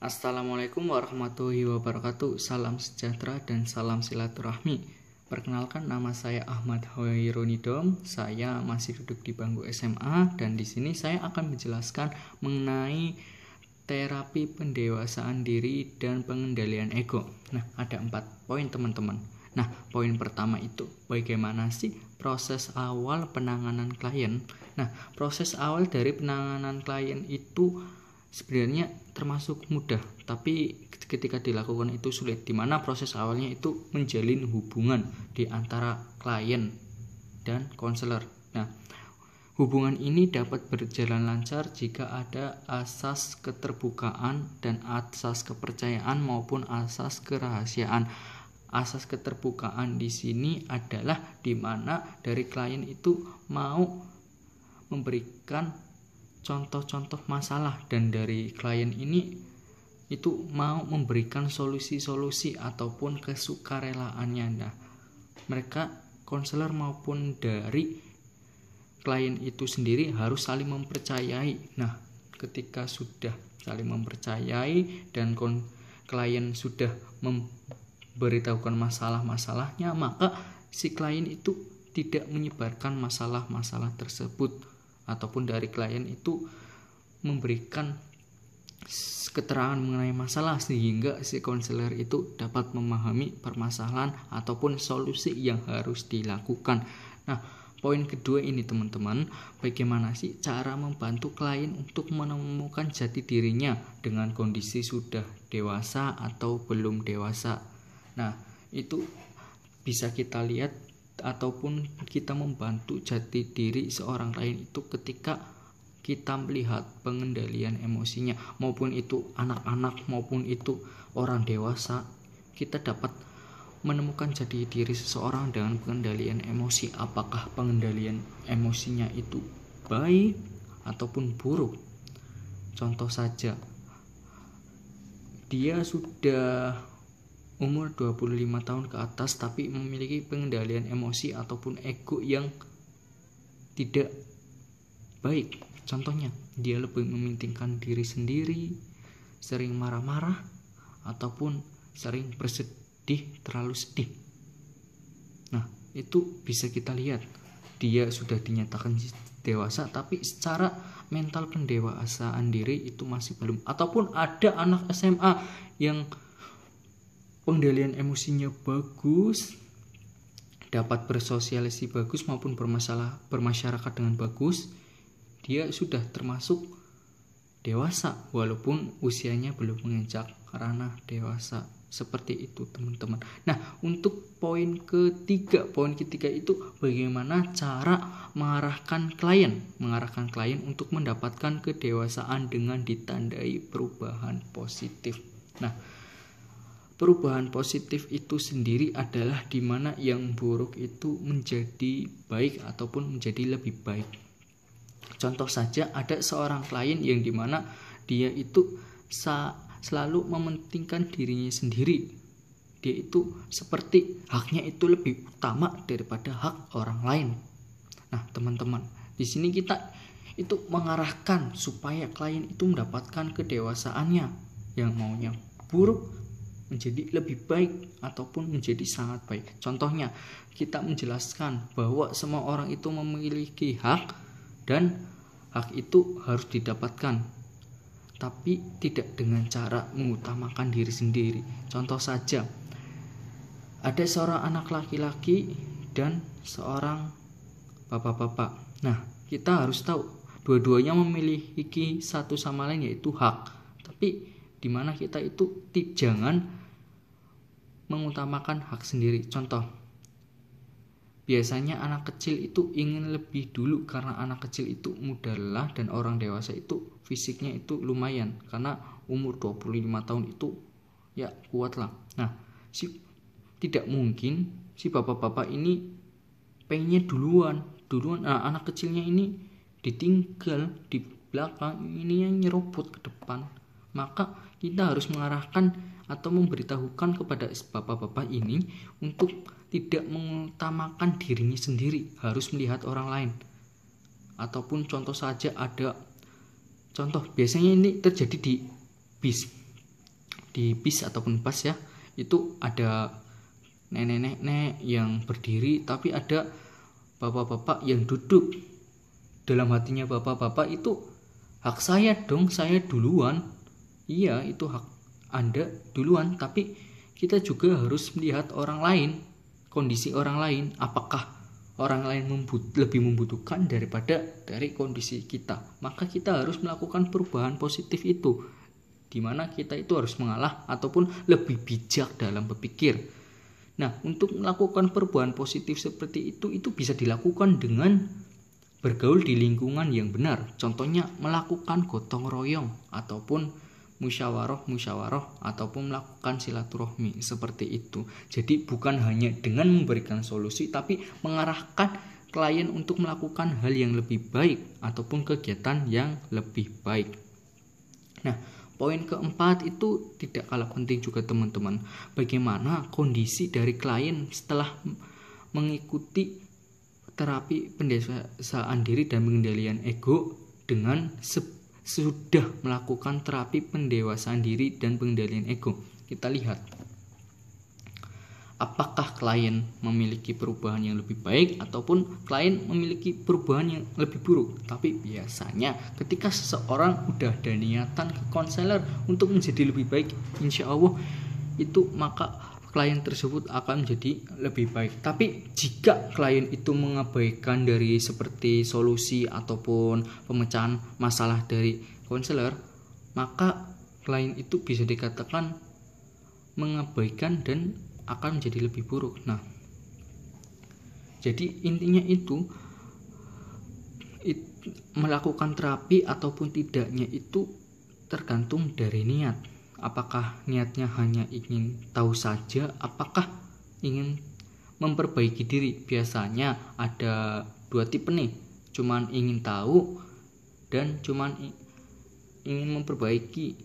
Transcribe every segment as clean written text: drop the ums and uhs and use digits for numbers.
Assalamualaikum warahmatullahi wabarakatuh. Salam sejahtera dan salam silaturahmi. Perkenalkan, nama saya Ahmad Hoirunidom. Saya masih duduk di bangku SMA dan di sini saya akan menjelaskan mengenai terapi pendewasaan diri dan pengendalian ego. Nah, ada 4 poin teman-teman. Nah, poin pertama itu bagaimana sih proses awal penanganan klien? Nah, proses awal dari penanganan klien itu sebenarnya termasuk mudah, tapi ketika dilakukan itu sulit, dimana proses awalnya itu menjalin hubungan di antara klien dan konselor. Nah, hubungan ini dapat berjalan lancar jika ada asas keterbukaan dan asas kepercayaan maupun asas kerahasiaan. Asas keterbukaan di sini adalah di mana dari klien itu mau memberikan contoh-contoh masalah dan dari klien ini itu mau memberikan solusi-solusi ataupun kesukarelaannya. Nah, mereka konselor maupun dari klien itu sendiri harus saling mempercayai. Nah, ketika sudah saling mempercayai dan klien sudah memberitahukan masalah-masalahnya, maka si klien itu tidak menyebarkan masalah-masalah tersebut, ataupun dari klien itu memberikan keterangan mengenai masalah sehingga si konselor itu dapat memahami permasalahan ataupun solusi yang harus dilakukan. Nah, poin kedua ini teman-teman, bagaimana sih cara membantu klien untuk menemukan jati dirinya dengan kondisi sudah dewasa atau belum dewasa. Nah, itu bisa kita lihat ataupun kita membantu jati diri seorang klien itu ketika kita melihat pengendalian emosinya, maupun itu anak-anak maupun itu orang dewasa. Kita dapat menemukan jati diri seseorang dengan pengendalian emosi, apakah pengendalian emosinya itu baik ataupun buruk. Contoh saja, dia sudah umur 25 tahun ke atas tapi memiliki pengendalian emosi ataupun ego yang tidak baik. Contohnya, dia lebih mementingkan diri sendiri, sering marah-marah, ataupun sering bersedih, terlalu sedih. Nah, itu bisa kita lihat. Dia sudah dinyatakan dewasa, tapi secara mental pendewasaan diri itu masih belum. Ataupun ada anak SMA yang pengendalian emosinya bagus, dapat bersosialisasi bagus maupun bermasyarakat dengan bagus, dia sudah termasuk dewasa walaupun usianya belum menginjak ranah dewasa. Seperti itu teman-teman. Nah, untuk poin ketiga itu bagaimana cara mengarahkan klien untuk mendapatkan kedewasaan dengan ditandai perubahan positif. Nah, perubahan positif itu sendiri adalah di mana yang buruk itu menjadi baik ataupun menjadi lebih baik. Contoh saja, ada seorang klien yang dimana dia itu selalu mementingkan dirinya sendiri. Dia itu seperti haknya itu lebih utama daripada hak orang lain. Nah, teman-teman, di sini kita itu mengarahkan supaya klien itu mendapatkan kedewasaannya, yang maunya buruk menjadi lebih baik ataupun menjadi sangat baik. Contohnya, kita menjelaskan bahwa semua orang itu memiliki hak dan hak itu harus didapatkan, tapi tidak dengan cara mengutamakan diri sendiri. Contoh saja, ada seorang anak laki-laki dan seorang bapak-bapak. Nah, kita harus tahu dua-duanya memiliki satu sama lain, yaitu hak. Tapi dimana kita itu jangan mengutamakan hak sendiri. Contoh, biasanya anak kecil itu ingin lebih dulu karena anak kecil itu mudah lelah dan orang dewasa itu fisiknya itu lumayan, karena umur 25 tahun itu ya kuat lah. Nah, tidak mungkin si bapak-bapak ini pengennya duluan. Nah, anak kecilnya ini ditinggal di belakang, ini yang nyerobot ke depan. Maka kita harus mengarahkan atau memberitahukan kepada bapak-bapak ini untuk tidak mengutamakan dirinya sendiri, harus melihat orang lain. Ataupun contoh saja, ada contoh biasanya ini terjadi di bis. di bis ataupun bus ya, itu ada nenek-nenek yang berdiri, tapi ada bapak-bapak yang duduk. Dalam hatinya bapak-bapak itu, hak saya dong, saya duluan. Iya, itu hak Anda duluan, tapi kita juga harus melihat orang lain, kondisi orang lain, apakah orang lain lebih membutuhkan daripada dari kondisi kita. Maka kita harus melakukan perubahan positif itu, dimana kita itu harus mengalah ataupun lebih bijak dalam berpikir. Nah, untuk melakukan perubahan positif seperti itu bisa dilakukan dengan bergaul di lingkungan yang benar. Contohnya melakukan gotong royong ataupun musyawarah ataupun melakukan silaturahmi seperti itu. Jadi bukan hanya dengan memberikan solusi, tapi mengarahkan klien untuk melakukan hal yang lebih baik ataupun kegiatan yang lebih baik. Nah, poin keempat itu tidak kalah penting juga teman-teman. Bagaimana kondisi dari klien setelah mengikuti terapi pendewasaan diri dan pengendalian ego dengan sudah melakukan terapi pendewasaan diri dan pengendalian ego. Kita lihat apakah klien memiliki perubahan yang lebih baik ataupun klien memiliki perubahan yang lebih buruk. Tapi biasanya ketika seseorang udah ada niatan ke konselor untuk menjadi lebih baik, insya Allah itu maka klien tersebut akan menjadi lebih baik. Tapi jika klien itu mengabaikan dari seperti solusi ataupun pemecahan masalah dari konselor, maka klien itu bisa dikatakan mengabaikan dan akan menjadi lebih buruk. Nah, jadi intinya itu melakukan terapi ataupun tidaknya itu tergantung dari niat. Apakah niatnya hanya ingin tahu saja, apakah ingin memperbaiki diri. Biasanya ada dua tipe nih, cuman ingin tahu dan cuman ingin memperbaiki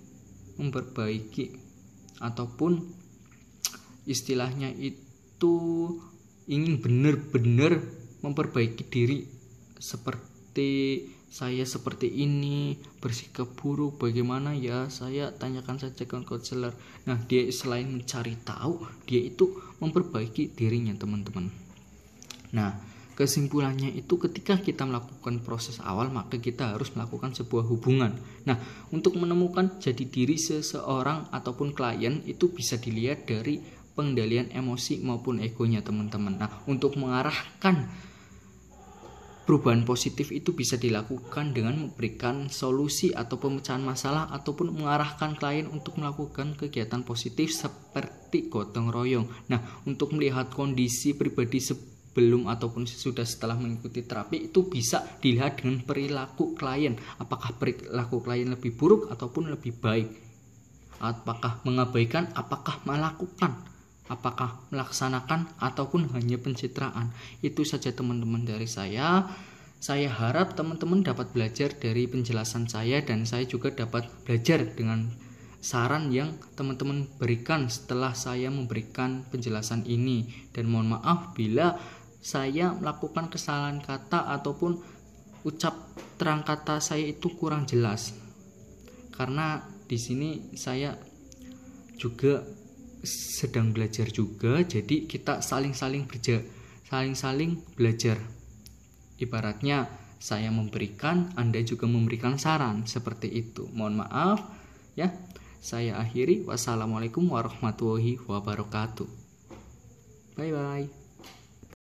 ataupun istilahnya itu ingin benar-benar memperbaiki diri. Seperti saya seperti ini, bersikap buruk, bagaimana ya, saya tanyakan saja ke konselor. Nah, dia selain mencari tahu, dia itu memperbaiki dirinya teman-teman. Nah, kesimpulannya itu ketika kita melakukan proses awal, maka kita harus melakukan sebuah hubungan. Nah, untuk menemukan jati diri seseorang ataupun klien itu bisa dilihat dari pengendalian emosi maupun egonya teman-teman. Nah, untuk mengarahkan perubahan positif itu bisa dilakukan dengan memberikan solusi atau pemecahan masalah ataupun mengarahkan klien untuk melakukan kegiatan positif seperti gotong royong. Nah, untuk melihat kondisi pribadi sebelum ataupun setelah mengikuti terapi itu bisa dilihat dengan perilaku klien. Apakah perilaku klien lebih buruk ataupun lebih baik? Apakah mengabaikan, apakah melakukan? Apakah melaksanakan ataupun hanya pencitraan? Itu saja teman-teman dari saya. Saya harap teman-teman dapat belajar dari penjelasan saya dan saya juga dapat belajar dengan saran yang teman-teman berikan setelah saya memberikan penjelasan ini. Dan mohon maaf bila saya melakukan kesalahan kata ataupun ucap terang kata saya itu kurang jelas. Karena di sini saya juga sedang belajar juga, jadi kita saling belajar. Ibaratnya saya memberikan, Anda juga memberikan saran, seperti itu. Mohon maaf ya. Saya akhiri. Wassalamualaikum warahmatullahi wabarakatuh. Bye bye.